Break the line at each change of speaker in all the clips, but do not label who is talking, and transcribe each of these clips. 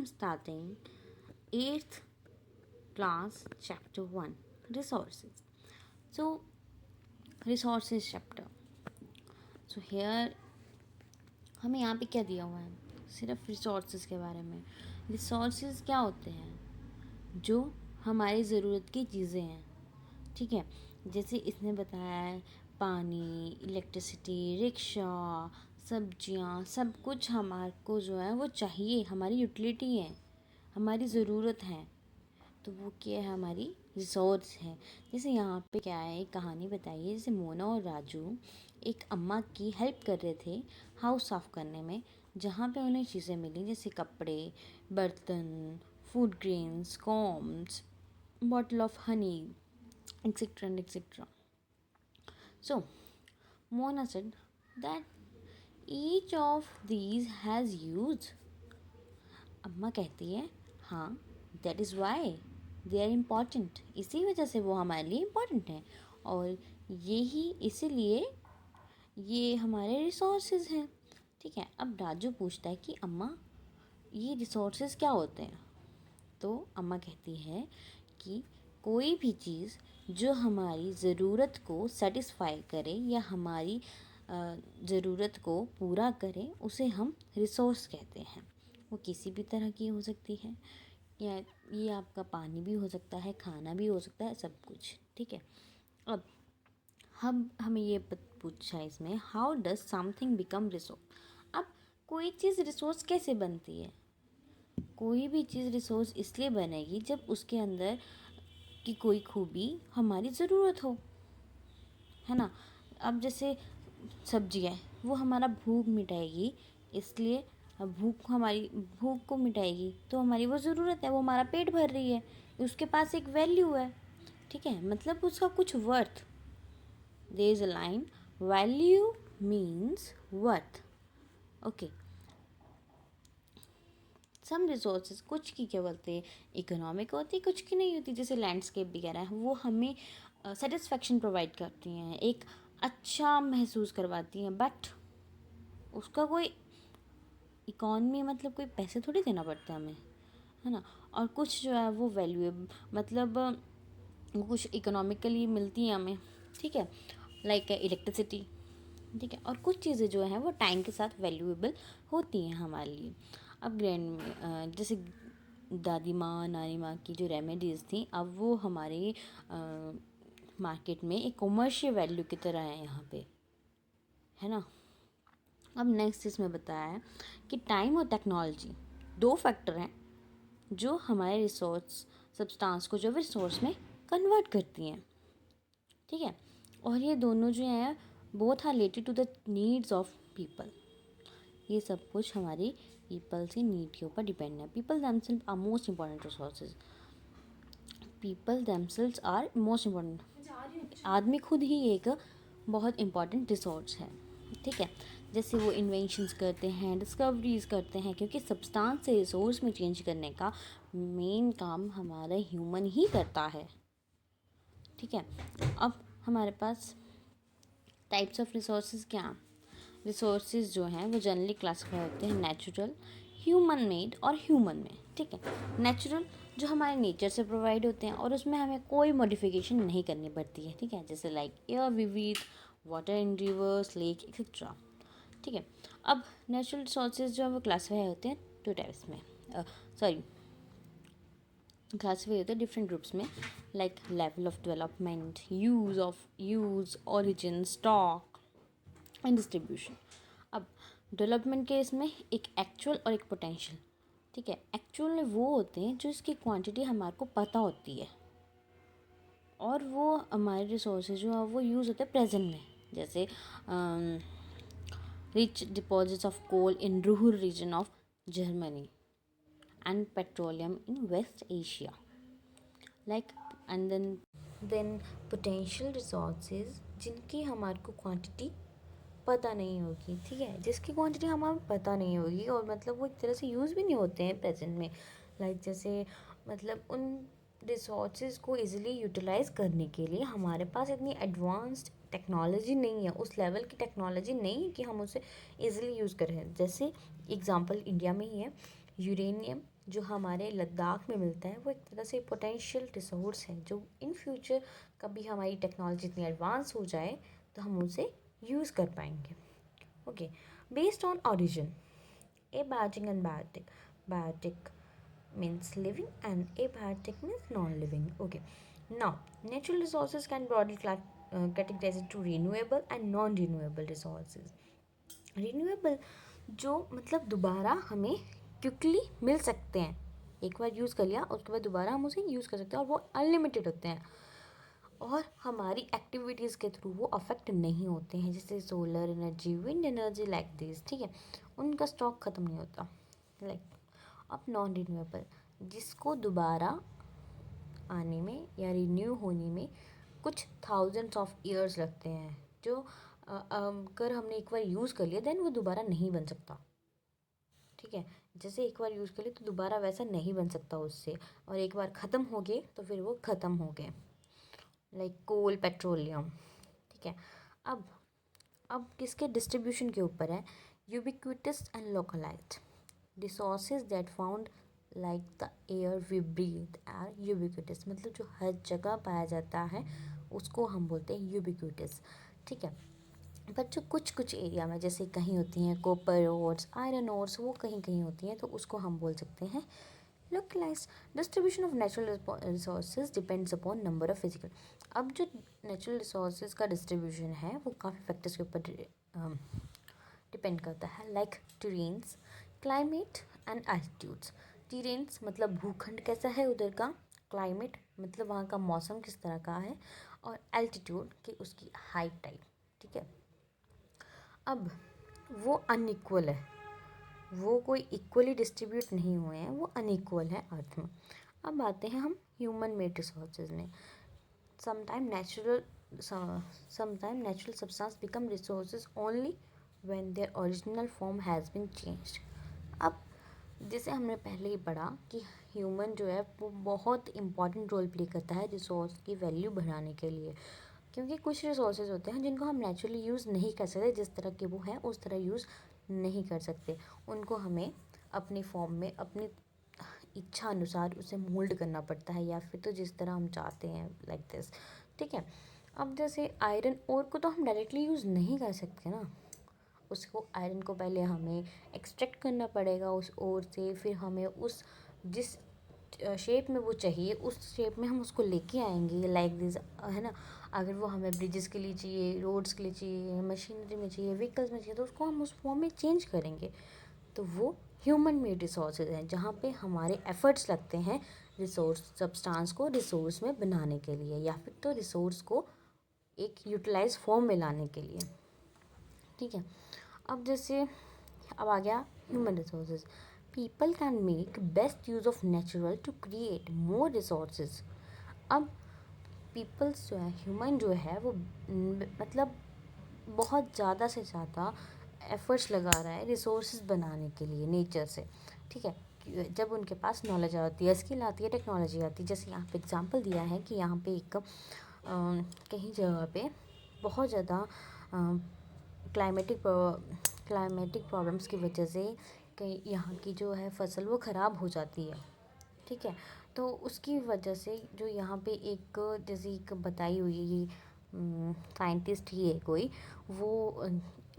am starting 8th class chapter 1 resources. So resources chapter. So here हमें यहाँ पे क्या दिया हुआ है, सिर्फ रिसोर्सेज के बारे में. रिसोर्सेज क्या होते हैं? जो हमारी ज़रूरत की चीज़ें हैं. ठीक है, जैसे इसने बताया है पानी, इलेक्ट्रिसिटी, रिक्शा, सब्जियाँ, सब कुछ हमारे को जो है वो चाहिए, हमारी यूटिलिटी है, हमारी ज़रूरत है. तो वो क्या है, हमारी रिसोर्स है. जैसे यहाँ पे क्या है, एक कहानी बताइए. जैसे मोना और राजू एक अम्मा की हेल्प कर रहे थे हाउस साफ़ करने में, जहाँ पे उन्हें चीज़ें मिली जैसे कपड़े, बर्तन, food grains, combs, bottle of honey, etc and etc. So Mona said that each of these has use. अम्मा कहती है हाँ, that is why they are important. इसी वजह से वो हमारे लिए इम्पॉर्टेंट हैं, और यही इसीलिए ये हमारे रिसोर्सेज हैं. ठीक है, अब राजू पूछता है कि अम्मा ये रिसोर्सेज क्या होते हैं. तो अम्मा कहती है कि कोई भी चीज़ जो हमारी ज़रूरत को सेटिस्फाई करे या हमारी ज़रूरत को पूरा करे उसे हम रिसोर्स कहते हैं. वो किसी भी तरह की हो सकती है, या ये आपका पानी भी हो सकता है, खाना भी हो सकता है, सब कुछ. ठीक है, अब हम हमें ये पूछा है इसमें, how does something become resource. अब कोई चीज़ रिसोर्स कैसे बनती है? कोई भी चीज़ रिसोर्स इसलिए बनेगी जब उसके अंदर की कोई खूबी हमारी ज़रूरत हो, है ना. अब जैसे सब्जी है, वो हमारा भूख मिटाएगी, इसलिए हमारी भूख को मिटाएगी, तो हमारी वो ज़रूरत है, वो हमारा पेट भर रही है, उसके पास एक वैल्यू है. ठीक है, मतलब उसका कुछ worth. There is a line, value means worth. Okay, some resources कुछ की क्या बोलते हैं, इकोनॉमिक होती है, कुछ की नहीं होती. जैसे लैंडस्केप वगैरह है, वो हमें सेटिस्फेक्शन प्रोवाइड करती हैं, एक अच्छा महसूस करवाती हैं, बट उसका कोई इकॉनमी, मतलब कोई पैसे थोड़ी देना पड़ता है हमें, है ना. और कुछ जो है वो वैल्यूएबल, मतलब वो कुछ इकोनॉमिकली मिलती हैं हमें. ठीक है, लाइक इलेक्ट्रिसिटी. ठीक है, और कुछ चीज़ें जो हैं वो टाइम के साथ वैल्यूएबल होती हैं हमारे लिए. अब जैसे दादी माँ, नानी माँ की जो रेमेडीज़ थी, अब वो हमारे मार्केट में एक कॉमर्शियल वैल्यू की तरह है यहाँ पे, है ना. अब नेक्स्ट इसमें बताया है कि टाइम और टेक्नोलॉजी दो फैक्टर हैं जो हमारे रिसोर्स सब्सटेंस को जो रिसोर्स में कन्वर्ट करती हैं. ठीक है, और ये दोनों जो हैं both are related to the needs of people. ये सब कुछ हमारी पीपल की नीड के ऊपर डिपेंड है. People themselves are most important resources. People themselves are most important. आदमी खुद ही एक बहुत इम्पॉर्टेंट रिसोर्स है. ठीक है, जैसे वो इन्वेंशंस करते हैं, डिस्कवरीज करते हैं, क्योंकि सब्सटेंस से रिसोर्स में चेंज करने का मेन काम हमारा ह्यूमन ही करता है. ठीक है, अब हमारे पास टाइप्स ऑफ रिसोर्सेज क्या. रिसोर्सेज जो हैं वो जनरली क्लासिफाई होते हैं नेचुरल, ह्यूमन मेड और ह्यूमन में. ठीक है, नेचुरल जो हमारे नेचर से प्रोवाइड होते हैं और उसमें हमें कोई मॉडिफिकेशन नहीं करनी पड़ती है. ठीक है, जैसे like air vivid, water in reverse, lake etcetera. ठीक है, अब नेचुरल रिसोर्सेज जो है वो क्लासिफाई होते हैं टू टाइप्स में, क्लासिफाई होते हैं डिफरेंट ग्रुप्स में, like level of development, use, origin, stock and distribution. अब डेवलपमेंट के इसमें एक एक्चुअल और एक पोटेंशियल. ठीक है, एक्चुअल में वो होते हैं जो इसकी क्वांटिटी हमारे को पता होती है, और वो हमारे रिसोर्सेज जो है वो यूज़ होते हैं प्रेजेंट में. जैसे rich deposits of coal in Ruhr region of Germany and petroleum in West Asia, like. And then potential resources जिनकी हमारे को क्वांटिटी पता नहीं होगी. ठीक है, जिसकी क्वांटिटी हमें पता नहीं होगी, और मतलब वो एक तरह से यूज़ भी नहीं होते हैं प्रेजेंट में. लाइक जैसे मतलब उन रिसोर्सेज को इजीली यूटिलाइज करने के लिए हमारे पास इतनी एडवांस्ड टेक्नोलॉजी नहीं है, उस लेवल की टेक्नोलॉजी नहीं है कि हम उसे इजीली यूज़ करें. जैसे एग्जांपल इंडिया में ही है यूरेनियम जो हमारे लद्दाख में मिलता है वो एक तरह से पोटेंशियल रिसोर्स है जो इन फ्यूचर कभी हमारी टेक्नोलॉजी इतनी एडवांस हो जाए तो हम उसे यूज़ कर पाएंगे. Okay. Based on origin, abiotic and biotic. Biotic means living and abiotic means non-living. Okay. Now, natural resources can broadly categorized into renewable and non-renewable resources. Renewable जो मतलब दोबारा हमें क्विकली मिल सकते हैं, एक बार यूज़ कर लिया उसके बाद दोबारा हम उसे यूज़ कर सकते हैं और वो अनलिमिटेड होते हैं और हमारी एक्टिविटीज़ के थ्रू वो अफेक्ट नहीं होते हैं, जैसे solar energy, wind energy, like this. ठीक है, उनका स्टॉक ख़त्म नहीं होता. लाइक अब नॉन रिन्यूएबल जिसको दोबारा आने में या रिन्यू होने में कुछ थाउजेंड्स ऑफ ईयर्स लगते हैं, जो अगर हमने एक बार यूज़ कर लिया देन वो दोबारा नहीं बन सकता. ठीक है, जैसे एक बार यूज़ कर लिया तो दोबारा वैसा नहीं बन सकता उससे, और एक बार ख़त्म हो गए तो फिर वो ख़त्म हो गए, लाइक कोल, पेट्रोलियम. ठीक है, अब किसके डिस्ट्रीब्यूशन के ऊपर है. Ubiquitous and localized resources that found like the air we breathe are ubiquitous, मतलब जो हर जगह पाया जाता है उसको हम बोलते हैं यूबिक्विटस. ठीक है, बट जो कुछ कुछ एरिया में जैसे कहीं होती हैं कॉपर ओर्स, आयरन ओर्स, वो कहीं कहीं होती हैं तो उसको हम बोल सकते हैं localise. Distribution of natural resources depends upon number of physical. अब जो नेचुरल रिसोर्सेज का डिस्ट्रीब्यूशन है वो काफ़ी फैक्टर्स के ऊपर डिपेंड करता है, like terrains, climate and altitudes. Terrains मतलब भूखंड कैसा है उधर का, क्लाइमेट मतलब वहाँ का मौसम किस तरह का है, और एल्टीट्यूड कि उसकी हाइट टाइप. ठीक है, अब वो अनइक्वल है, वो कोई इक्वली डिस्ट्रीब्यूट नहीं हुए हैं, वो अनइक्वल है अर्थ में. अब आते हैं हम ह्यूमन मेड रिसोर्सेज में. Sometime natural substance become resources only when their original form has been changed. अब जैसे हमने पहले ही पढ़ा कि ह्यूमन जो है वो बहुत इंपॉर्टेंट रोल प्ले करता है रिसोर्स की वैल्यू बढ़ाने के लिए, क्योंकि कुछ रिसोर्सेज होते हैं जिनको हम नेचुरली यूज़ नहीं कर सकते, जिस तरह के वो हैं उस तरह यूज़ नहीं कर सकते, उनको हमें अपनी फॉर्म में अपनी इच्छा अनुसार उसे मोल्ड करना पड़ता है, या फिर तो जिस तरह हम चाहते हैं, लाइक दिस. ठीक है, अब जैसे आयरन ओर को तो हम डायरेक्टली यूज़ नहीं कर सकते ना, उसको आयरन को पहले हमें एक्सट्रैक्ट करना पड़ेगा उस ओर से, फिर हमें उस जिस शेप में वो चाहिए उस शेप में हम उसको लेके आएंगे, लाइक दिस, है ना. अगर वो हमें ब्रिजेस के लिए चाहिए, रोड्स के लिए चाहिए, मशीनरी में चाहिए, व्हीकल्स में चाहिए, तो उसको हम उस फॉर्म में चेंज करेंगे. तो वो ह्यूमन मेड रिसोर्सेज हैं जहाँ पे हमारे एफर्ट्स लगते हैं रिसोर्स सब्सटेंस को रिसोर्स में बनाने के लिए, या फिर तो रिसोर्स को एक यूटिलाइज फॉर्म में लाने के लिए. ठीक है, अब जैसे अब आ गया human resources. People can make best use of natural to create more resources. अब पीपल्स जो है, ह्यूमन जो है वो मतलब बहुत ज़्यादा से ज़्यादा एफर्ट्स लगा रहा है रिसोर्सेज बनाने के लिए नेचर से. ठीक है, जब उनके पास नॉलेज आती है, स्किल आती है, टेक्नोलॉजी आती है. जैसे यहाँ पे एग्जांपल दिया है कि यहाँ पे एक कहीं जगह पे बहुत ज़्यादा क्लाइमेटिक प्रॉब्लम्स की वजह से कहीं यहाँ की जो है फसल वो ख़राब हो जाती है. ठीक है, तो उसकी वजह से जो यहाँ पे एक जैसे एक बताई हुई है साइंटिस्ट ही है कोई, वो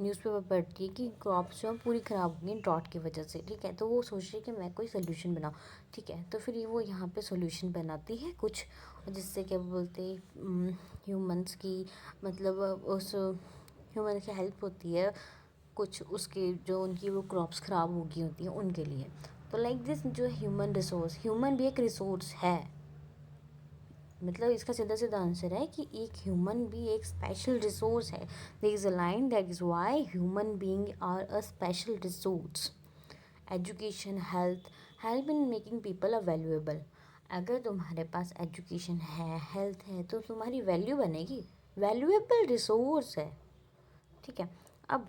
न्यूज़पेपर पढ़ती है कि क्रॉप्स जो है पूरी ख़राब हो गई ड्रॉट की वजह से. ठीक है, तो वो सोच रही है कि मैं कोई सोल्यूशन बनाऊँ. ठीक है, तो फिर वो यहाँ पे सोल्यूशन बनाती है कुछ, जिससे क्या बोलते ह्यूमंस की मतलब उस ह्यूमन की हेल्प होती है कुछ, उसके जो उनकी वो क्रॉप्स ख़राब हो गई होती हैं उनके लिए. तो लाइक दिस जो ह्यूमन रिसोर्स, ह्यूमन भी एक रिसोर्स है. मतलब इसका सीधा सीधा आंसर है कि एक ह्यूमन भी एक स्पेशल रिसोर्स है. There is a line that is why human being are a special resource. Education, help in making people a valuable. अगर तुम्हारे पास एजुकेशन है, हेल्थ है, तो तुम्हारी वैल्यू बनेगी, वैल्यूएबल रिसोर्स है. ठीक है, अब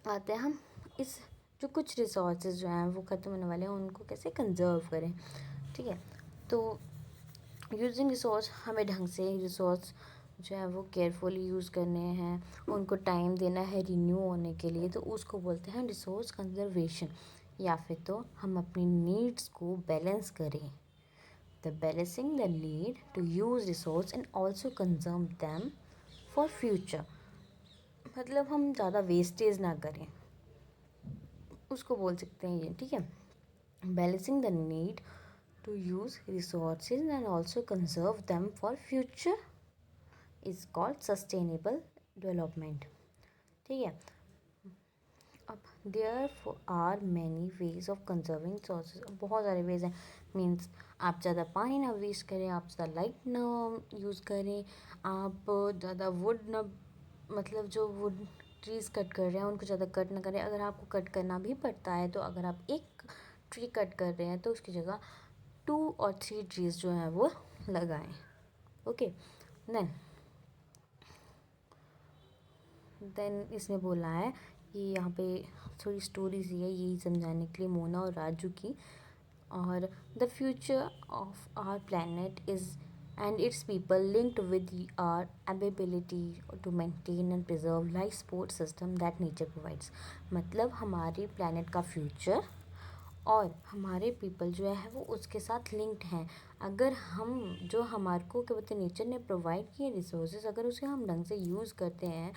आते हैं हम इस जो कुछ रिसोर्सेज जो हैं वो ख़त्म होने वाले हैं उनको कैसे कंजर्व करें. ठीक है, तो यूजिंग रिसोर्स, हमें ढंग से रिसोर्स जो है वो केयरफुली यूज़ करने हैं, उनको टाइम देना है रिन्यू होने के लिए, तो उसको बोलते हैं रिसोर्स कंजर्वेशन. या फिर तो हम अपनी नीड्स को बैलेंस करें। The balancing the need to use resource and also consume them for future, मतलब हम ज़्यादा वेस्टेज ना करें, उसको बोल सकते हैं ये, ठीक है। Balancing the need to use resources and also conserve them for future is called sustainable development, ठीक है। अब there are many ways of conserving resources, बहुत सारे वेज हैं। मीन्स आप ज़्यादा पानी ना वेस्ट करें, आप ज़्यादा लाइट ना यूज़ करें, आप ज़्यादा वुड ना, मतलब जो वुड ट्रीज़ कट कर रहे हैं उनको ज़्यादा कट ना करें। अगर आपको कट करना भी पड़ता है तो अगर आप एक ट्री कट कर रहे हैं तो उसकी जगह 2 और 3 ट्रीज़ जो हैं वो लगाएं। ओके, देन इसने बोला है कि यहाँ पे थोड़ी स्टोरीज है यही समझाने के लिए, मोना और राजू की। और the future of our planet is and its people linked with our ability to maintain and preserve life support system that nature provides, मतलब हमारे प्लानट का फ्यूचर और हमारे पीपल जो है वो उसके साथ लिंक्ड हैं। अगर हम जो हमारे को क्या बोलते हैं नेचर ने प्रोवाइड किए रिसोर्सेज, अगर उसे हम ढंग से यूज़ करते हैं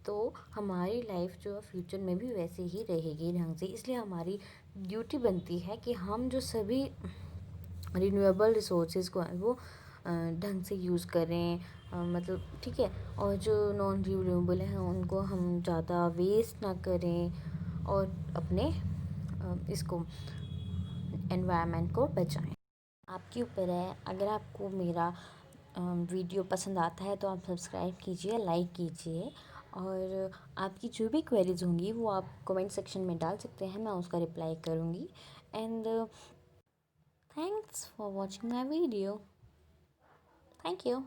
तो हमारी लाइफ जो फ्यूचर में भी वैसे ही रहेगी ढंग से। इसलिए हमारी ड्यूटी बनती है कि हम जो सभी रिन्यूएबल रिसोर्सेज को है वो ढंग से यूज़ करें, मतलब ठीक है। और जो नॉन रिन्यूएबल हैं उनको हम ज़्यादा वेस्ट ना करें और अपने इसको एनवायरनमेंट को बचाएं। आपके ऊपर है, अगर आपको मेरा वीडियो पसंद आता है तो आप सब्सक्राइब कीजिए, लाइक कीजिए, और आपकी जो भी क्वेरीज होंगी वो आप कमेंट सेक्शन में डाल सकते हैं, मैं उसका रिप्लाई करूँगी। And thanks for watching my video. Thank you.